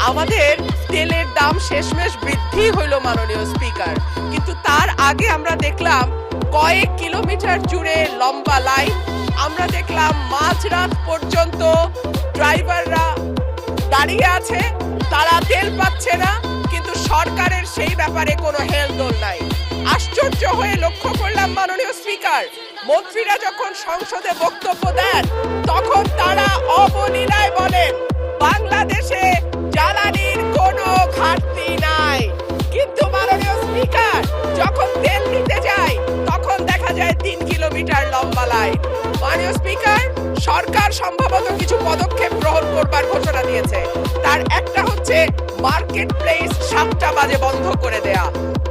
আমাদের তেলের দাম শেষমেশ বৃদ্ধি হইল মাননীয় স্পিকার, কিন্তু তার আগে আমরা দেখলাম কয়েক কিলোমিটার জুড়ে লম্বা লাইন। আমরা দেখলাম মাঝরাত পর্যন্ত ড্রাইভাররা দাঁড়িয়ে আছে, তারা তেল পাচ্ছে না, কিন্তু সরকারের সেই ব্যাপারে কোনো হেলদোল নাই। আশ্চর্য হয়ে লক্ষ্য করলাম মাননীয় স্পিকার, মন্ত্রীরা যখন সংসদে বক্তব্য দেন তখন তারা অবলীলায় বলেন বাংলাদেশে জ্বালানির কোনো ঘাটতি নাই, কিন্তু মাননীয় স্পিকার যখন তেল নিতে যায় তখন দেখা যায় 3 কিলোমিটার লম্বা লাইন। মাননীয় স্পিকার, সরকার সম্ভবত কিছু পদক্ষেপ গ্রহণ করবার ঘোষণা দিয়েছে। তার একটা হচ্ছে মার্কেট প্লেস 7টা বাজে বন্ধ করে দেয়া।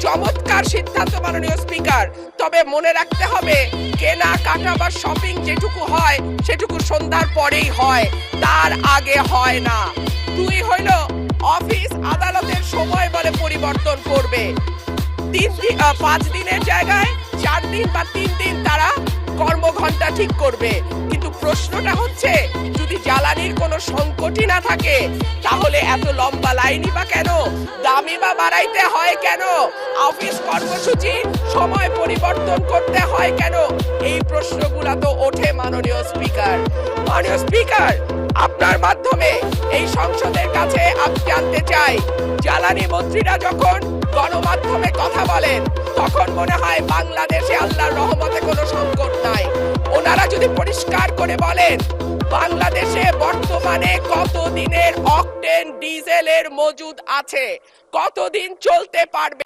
চমৎকার সিদ্ধান্ত মাননীয় স্পিকার, তবে মনে রাখতে হবে কেনা কাটা বা শপিং যেটুকু হয় সেটুকু সন্ধ্যার পরেই হয়, তার আগে হয় না। 2 হইল অফিস আদালতের সময় বলে পরিবর্তন করবে। 5 দিনের জায়গায় 4 দিন বা 3 দিন তারা কর্মঘণ্টা ঠিক করবে। কিন্তু প্রশ্নটা হচ্ছে যদি জ্বালানির কোনো সংকটই না থাকে তাহলে এত লম্বা লাইনই বা কেন, দামই বা বাড়াইতে হয় কেন, অফিস কর্মসূচি সময় পরিবর্তন করতে হয় কেন? এই প্রশ্নগুলো তো ওঠে মাননীয় স্পিকার। মাননীয় স্পিকার, আপনার মাধ্যমে এই সংসদের কাছে আমি জানতে চাই, জ্বালানি মন্ত্রীরা যখন গণমাধ্যমে কথা বলেন তখন মনে হয় বাংলাদেশে আল্লাহর রহমতে কোনো সংকট নাই। ওনারা যদি পরিষ্কার করে বলেন বাংলাদেশে বর্তমানে কত দিনের অকটেন ডিজেলের মজুদ আছে, কতদিন চলতে পারবে।